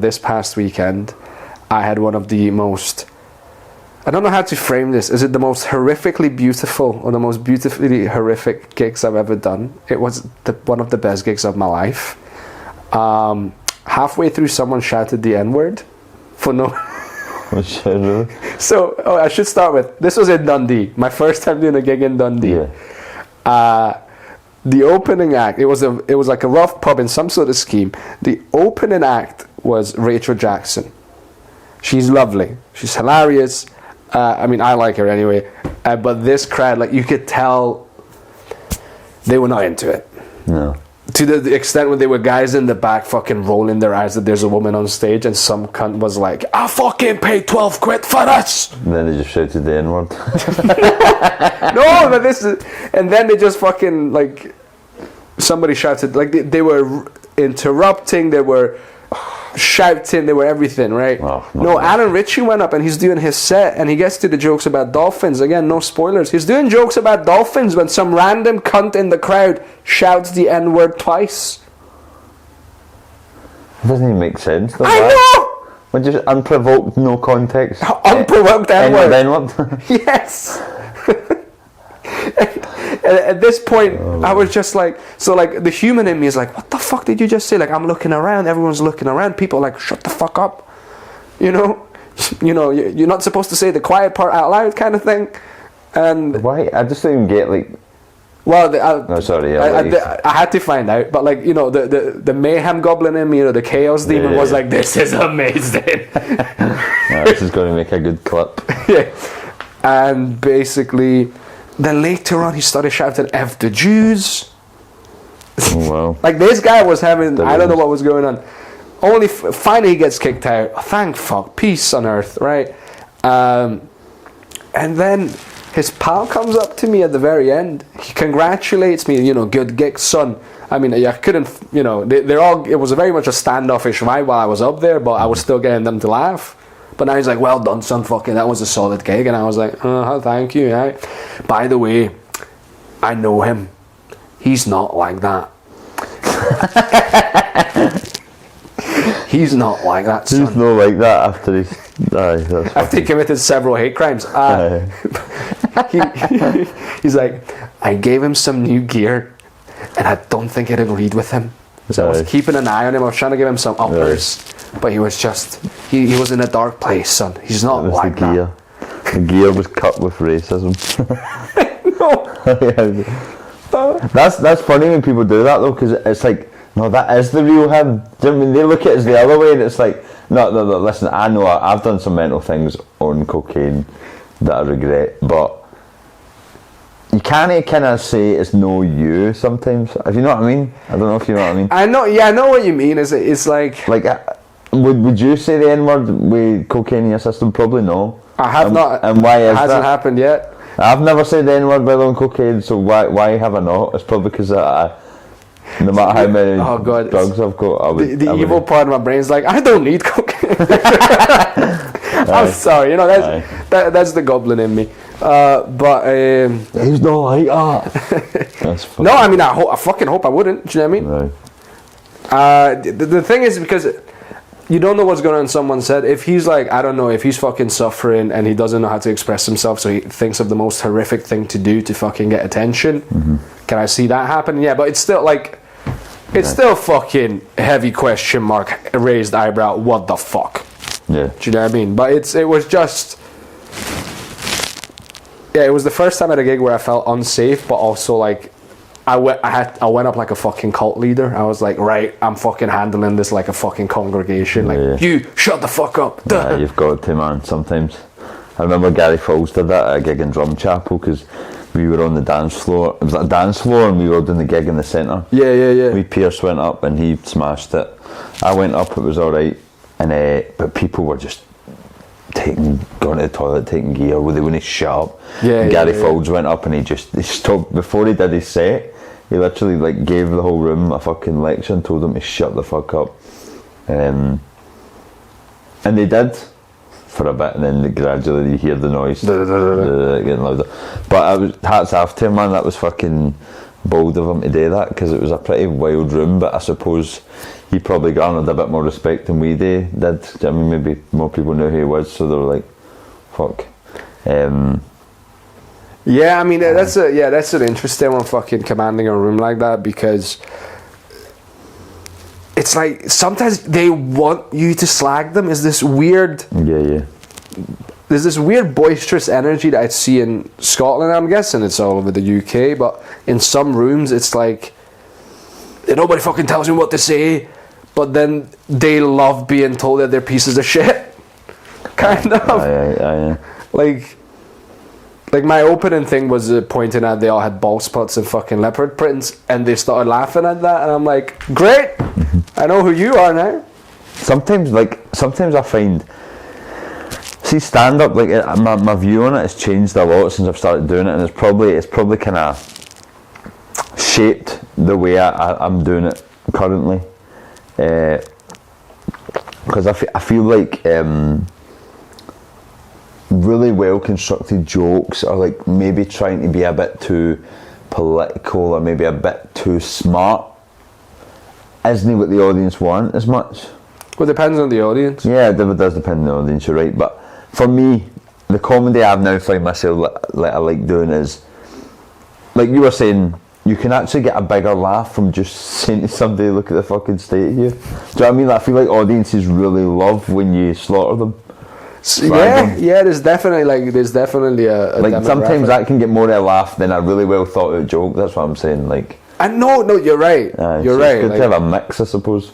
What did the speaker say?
This past weekend, I had one of the most, I don't know how to frame this. Is it the most horrifically beautiful or the most beautifully horrific gigs I've ever done? It was one of the best gigs of my life. Halfway through, someone shouted the N-word for no... So, I should start with, this was in Dundee. My first time doing a gig in Dundee. Yeah. The opening act, it was like a rough pub in some sort of scheme. The opening act was Rachel Jackson. She's lovely. She's hilarious. I mean, I like her anyway. But this crowd, like, you could tell they were not into it. No. To the extent when they were guys in the back fucking rolling their eyes that there's a woman on stage, and some cunt was like, I fucking paid 12 quid for this! And then they just shouted the N-word. No, but this is... And then they just fucking, like... Somebody shouted, like, they were interrupting, they were shouting, they were everything, right? Oh, no, Alan Ritchie went up and he's doing his set, and he gets to the jokes about dolphins. Again, no spoilers. He's doing jokes about dolphins when some random cunt in the crowd shouts the N-word twice. It doesn't even make sense, does I know! When just unprovoked, no context. Unprovoked N-word. N-word. Yes! At this point, I was just like, so like the human in me is like, what the fuck did you just say? Like, I'm looking around, everyone's looking around, people are like, shut the fuck up, you know, you're not supposed to say the quiet part out loud, kind of thing. And why? I just didn't get like. Well, I had to find out, but like, you know, the mayhem goblin in me, you know, the chaos demon was like, this is amazing. This is going to make a good clip. Yeah, and basically. Then later on, he started shouting "F the Jews." Oh, wow. Like, this guy was having, I don't know what was going on. Only finally he gets kicked out. Thank fuck, peace on earth, right? And then his pal comes up to me at the very end. He congratulates me, you know, good gig, son. I mean, I couldn't, you know, they're all. It was very much a standoffish vibe while I was up there, but I was still getting them to laugh. But now he's like, well done, son, fucking, that was a solid gig. And I was like, thank you, yeah. By the way, I know him. He's not like that. He's not like that, son. He's not like that after after he committed several hate crimes. He's like, I gave him some new gear, and I don't think it agreed with him. So I was keeping an eye on him. I was trying to give him some uppers. But he was just, he was in a dark place, son. He's not like the gear. That. The gear was cut with racism. No. That's funny when people do that though, because it's like, no, that is the real him. Do you know what I mean? They look at it as the other way, and it's like, no, listen, I know I've done some mental things on cocaine that I regret, but you can't kind of say it's no you sometimes. If you know what I mean? I don't know if you know what I mean. I know what you mean. It's like would you say the N-word with cocaine in your system? Probably no. I have not. And why is that? It hasn't happened yet. I've never said the N-word while on cocaine, so why have I not? It's probably because no matter how many drugs I've got, the evil part of my brain is like, I don't need cocaine. I'm sorry, you know, that's the goblin in me. But he's not like that. No, I mean, I fucking hope I wouldn't. Do you know what I mean? Right. The thing is, because you don't know what's going on in someone's head. If he's like, I don't know, if he's fucking suffering and he doesn't know how to express himself, so he thinks of the most horrific thing to do to fucking get attention. Mm-hmm. Can I see that happen? Yeah, but it's still like, it's still fucking heavy question mark, raised eyebrow, what the fuck? Yeah. Do you know what I mean? But it was just, yeah, it was the first time at a gig where I felt unsafe, but also like, I went up like a fucking cult leader. I was like, right, I'm fucking handling this like a fucking congregation. Like, you shut the fuck up. Yeah, you've got to, man. Sometimes. I remember Gary Fowles did that at a gig in Drum Chapel because we were on the dance floor. It was like a dance floor, and we were doing the gig in the centre. Yeah. We Pierce went up and he smashed it. I went up, it was all right, and but people were just going to the toilet, taking gear. They wouldn't shut up. Gary Fowles went up and he stopped before he did his set. He literally like gave the whole room a fucking lecture and told them to shut the fuck up. And they did for a bit, and then gradually you hear the noise getting louder. But I was hats off to him, man. That was fucking bold of him to do that, because it was a pretty wild room. But I suppose he probably garnered a bit more respect than we did. I mean, maybe more people knew who he was, so they were like, fuck. Yeah, I mean, that's an interesting one, fucking commanding a room like that, because it's like sometimes they want you to slag them. Is this weird? Yeah. There's this weird boisterous energy that I see in Scotland. I'm guessing it's all over the UK, but in some rooms it's like nobody fucking tells me what to say, but then they love being told that they're pieces of shit. Kind of. Yeah. Like my opening thing was pointing out they all had ball spots and fucking leopard prints, and they started laughing at that, and I'm like, great, I know who you are now. Sometimes I find, see, stand up, like my view on it has changed a lot since I've started doing it, and it's probably kind of shaped the way I'm doing it currently, because I feel like really well constructed jokes are like maybe trying to be a bit too political or maybe a bit too smart isn't what the audience want as much. Well, it depends on the audience. Yeah, it does depend on the audience, you're right, but for me, the comedy I've now find myself like I like doing is, like you were saying, you can actually get a bigger laugh from just saying to somebody, look at the fucking state of you. Do you know what I mean? Like, I feel like audiences really love when you slaughter them. Yeah, there's definitely a like sometimes that can get more of a laugh than a really well thought out joke. That's what I'm saying. Like, no, you're right. You're right. It's good to have a mix, I suppose.